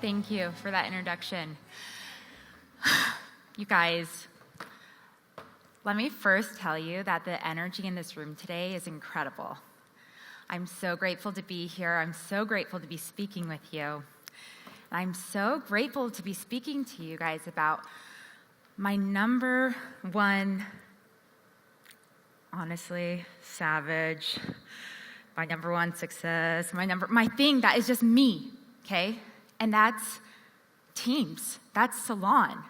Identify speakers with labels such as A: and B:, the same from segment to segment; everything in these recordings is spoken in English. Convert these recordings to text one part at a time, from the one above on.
A: Thank you for that introduction. You guys, let me first tell you that the energy in this room today is incredible. I'm so grateful to be here. I'm so grateful to be speaking with you. I'm so grateful to be speaking to you guys about my number one, honestly, savage, my number one success, my thing that is just me, okay? And that's teams. That's Salon.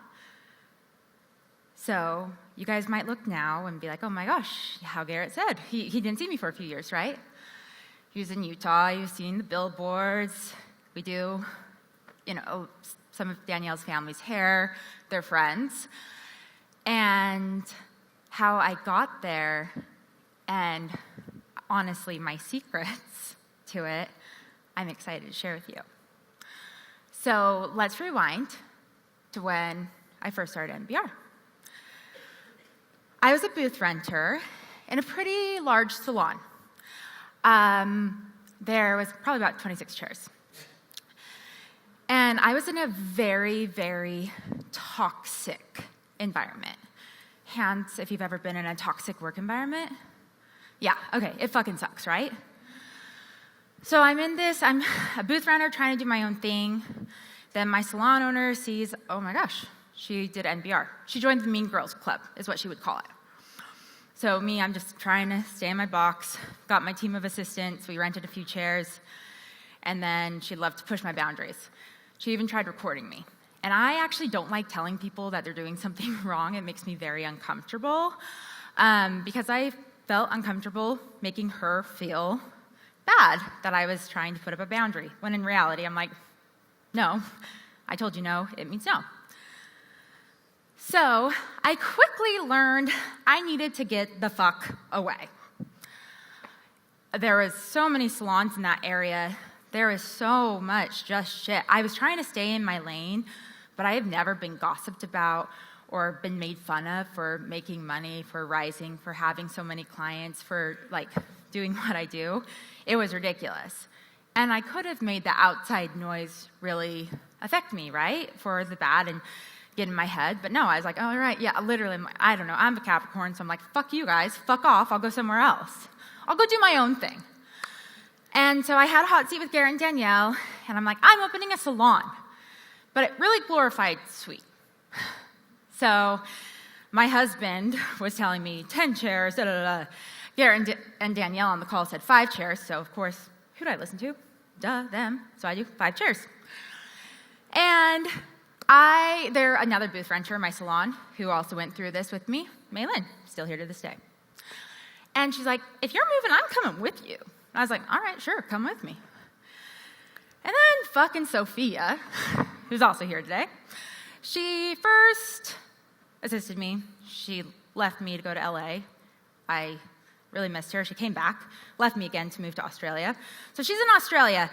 A: So you guys might look now and be like, oh my gosh, how Garrett said. He didn't see me for a few years, right? He was in Utah. He was seeing the billboards. We do, some of Danielle's family's hair. They're friends. And how I got there, and honestly, my secrets to it, I'm excited to share with you. So let's rewind to when I first started NBR. I was a booth renter in a pretty large salon. There was probably about 26 chairs. And I was in a very, very toxic environment. Hands, if you've ever been in a toxic work environment. Yeah, okay, it fucking sucks, right? So I'm a booth renter trying to do my own thing. Then my salon owner sees, oh my gosh, she did NBR. She joined the Mean Girls Club, is what she would call it. So me, I'm just trying to stay in my box, got my team of assistants, we rented a few chairs, and then she loved to push my boundaries. She even tried recording me. And I actually don't like telling people that they're doing something wrong. It makes me very uncomfortable because I felt uncomfortable making her feel bad that I was trying to put up a boundary, when in reality, I'm like, no, I told you no, it means no. So I quickly learned I needed to get the fuck away. There was so many salons in that area. There was so much just shit. I was trying to stay in my lane, but I have never been gossiped about or been made fun of for making money, for rising, for having so many clients, for doing what I do. It was ridiculous. And I could have made the outside noise really affect me, right? For the bad and get in my head. But no, I was like, oh, right, yeah, literally, I don't know. I'm a Capricorn, so I'm like, fuck you guys, fuck off, I'll go somewhere else. I'll go do my own thing. And so I had a hot seat with Garrett and Danielle, and I'm like, I'm opening a salon. But it really glorified sweet. So my husband was telling me 10 chairs, da, da, da. Garrett and Danielle on the call said 5 chairs, so of course, who did I listen to? Duh, them. So I do 5 chairs. And they're another booth renter in my salon who also went through this with me, Maylin, still here to this day. And she's like, if you're moving, I'm coming with you. And I was like, all right, sure, come with me. And then fucking Sophia, who's also here today, she first assisted me. She left me to go to LA. I really missed her. She came back, left me again to move to Australia. So she's in Australia.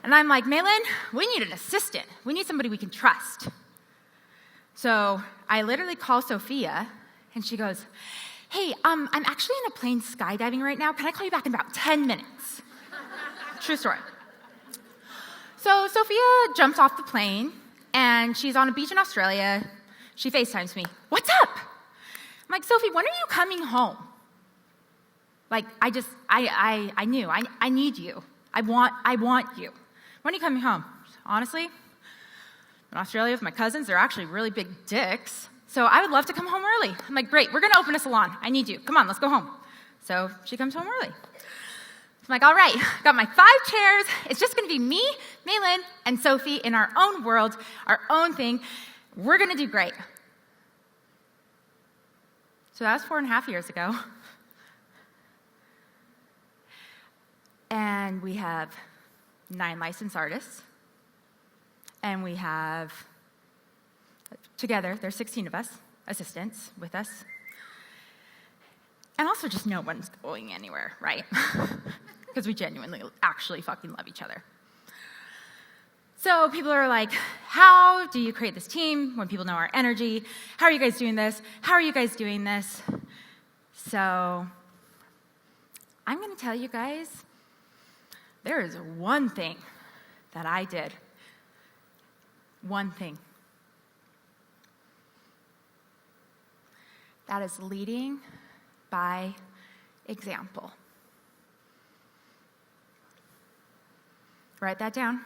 A: And I'm like, Maylin, we need an assistant. We need somebody we can trust. So I literally call Sophia, and she goes, hey, I'm actually in a plane skydiving right now. Can I call you back in about 10 minutes? True story. So Sophia jumps off the plane, and she's on a beach in Australia. She FaceTimes me. What's up? I'm like, Sophie, when are you coming home? I knew. I need you. I want you. When are you coming home? Honestly, in Australia with my cousins, they're actually really big dicks. So I would love to come home early. I'm like, great, we're going to open a salon. I need you. Come on, let's go home. So she comes home early. I'm like, all right, got my 5 chairs. It's just going to be me, Maylin, and Sophie in our own world, our own thing. We're going to do great. So that was 4.5 years ago. And we have 9 licensed artists. And we have, together, there's 16 of us, assistants with us. And also just no one's going anywhere, right? Because we genuinely actually fucking love each other. So people are like, how do you create this team when people know our energy? How are you guys doing this? How are you guys doing this? So I'm going to tell you guys, there is one thing that I did one thing. That is leading by example. Write that down.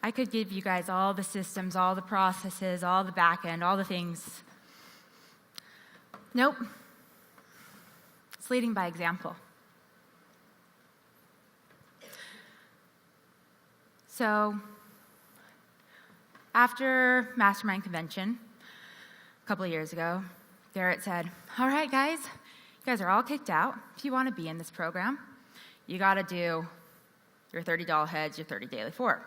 A: I could give you guys all the systems, all the processes, all the back end, all the things. Nope. It's leading by example. So, after Mastermind Convention, a couple of years ago, Garrett said, all right, guys, you guys are all kicked out. If you want to be in this program, you got to do your 30 doll heads, your 30 daily forward.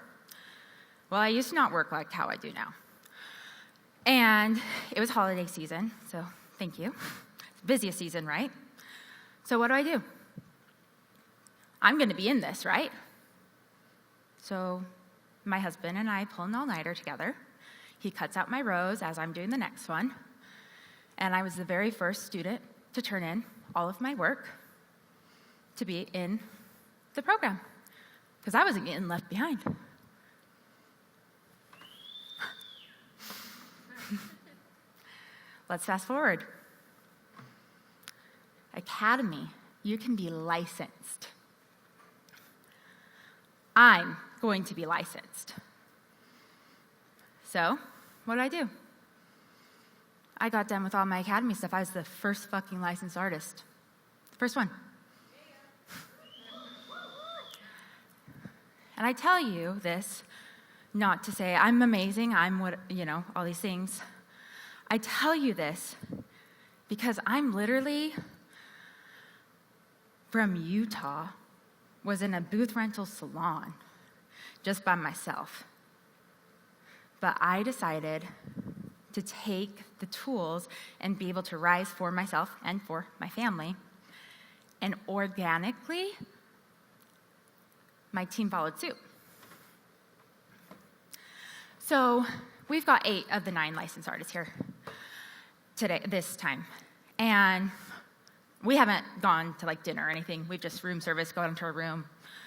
A: Well, I used to not work like how I do now. And it was holiday season, so thank you. It's the busiest season, right? So what do? I'm going to be in this, right? So my husband and I pull an all-nighter together. He cuts out my rows as I'm doing the next one. And I was the very first student to turn in all of my work to be in the program, because I wasn't getting left behind. Let's fast forward. Academy, you can be licensed. I'm going to be licensed. So, what did I do? I got done with all my Academy stuff. I was the first fucking licensed artist. The first one. And I tell you this not to say I'm amazing, I'm what, all these things. I tell you this because I'm literally from Utah, was in a booth rental salon just by myself. But I decided to take the tools and be able to rise for myself and for my family. And organically, my team followed suit. So we've got 8 of the 9 licensed artists here today, this time. And we haven't gone to dinner or anything. We've just room service, gone into our room,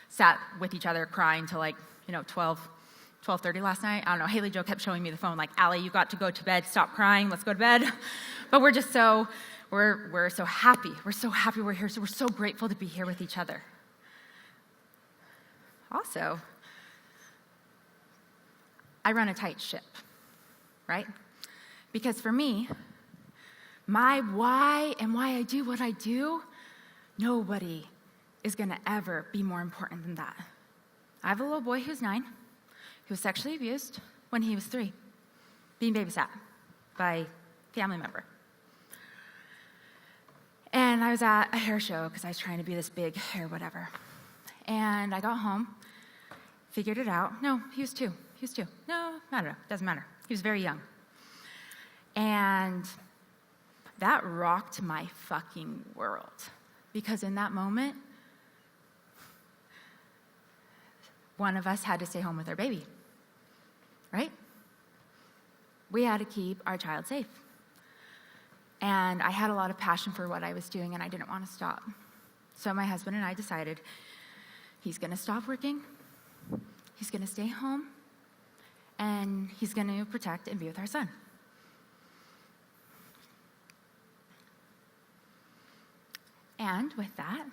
A: sat with each other crying till 12:30 last night. I don't know, Haley Jo kept showing me the phone, Allie, you got to go to bed, stop crying, let's go to bed. But we're just we're so happy. We're so happy we're here, so we're so grateful to be here with each other. Also, I run a tight ship, right? Because for me, my why and why I do what I do, nobody is going to ever be more important than that. I have a little boy who's 9, who was sexually abused when he was 3, being babysat by a family member. And I was at a hair show because I was trying to be this big hair whatever. And I got home, figured it out. No, he was 2. No, I don't know, doesn't matter. He was very young. And that rocked my fucking world. Because in that moment, one of us had to stay home with our baby, right? We had to keep our child safe. And I had a lot of passion for what I was doing, and I didn't want to stop. So my husband and I decided he's going to stop working, he's going to stay home, and he's going to protect and be with our son. And with that,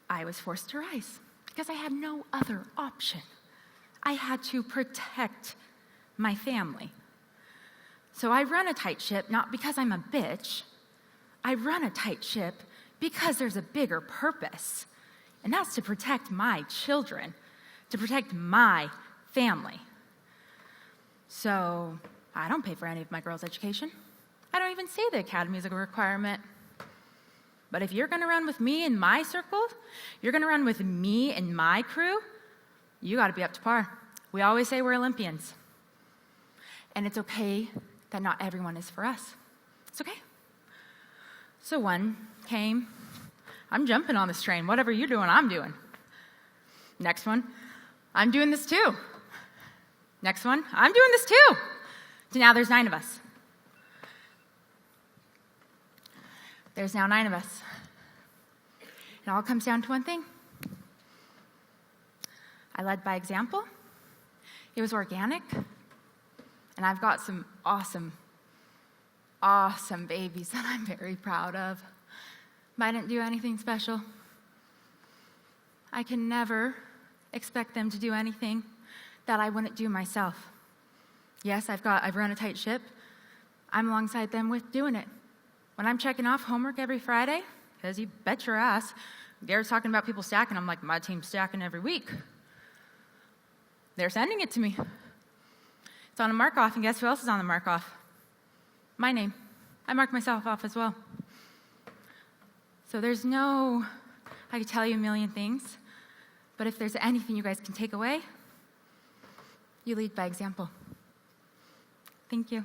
A: I was forced to rise because I had no other option. I had to protect my family. So I run a tight ship, not because I'm a bitch. I run a tight ship because there's a bigger purpose, and that's to protect my children, to protect my family. So I don't pay for any of my girls' education. I don't even say the academy is a requirement. But if you're going to run with me in my circle, you're going to run with me and my crew, you got to be up to par. We always say we're Olympians. And it's okay that not everyone is for us. It's okay. So one came, I'm jumping on this train. Whatever you're doing, I'm doing. Next one, I'm doing this too. Next one, I'm doing this too. So now there's 9 of us. There's now 9 of us. It all comes down to one thing. I led by example. It was organic. And I've got some awesome, awesome babies that I'm very proud of. But I didn't do anything special. I can never expect them to do anything that I wouldn't do myself. Yes, I've run a tight ship. I'm alongside them with doing it. When I'm checking off homework every Friday, because you bet your ass, they're talking about people stacking. I'm like, my team's stacking every week. They're sending it to me. It's on a mark off, and guess who else is on the mark off? My name. I mark myself off as well. So I could tell you a million things, but if there's anything you guys can take away, you lead by example. Thank you.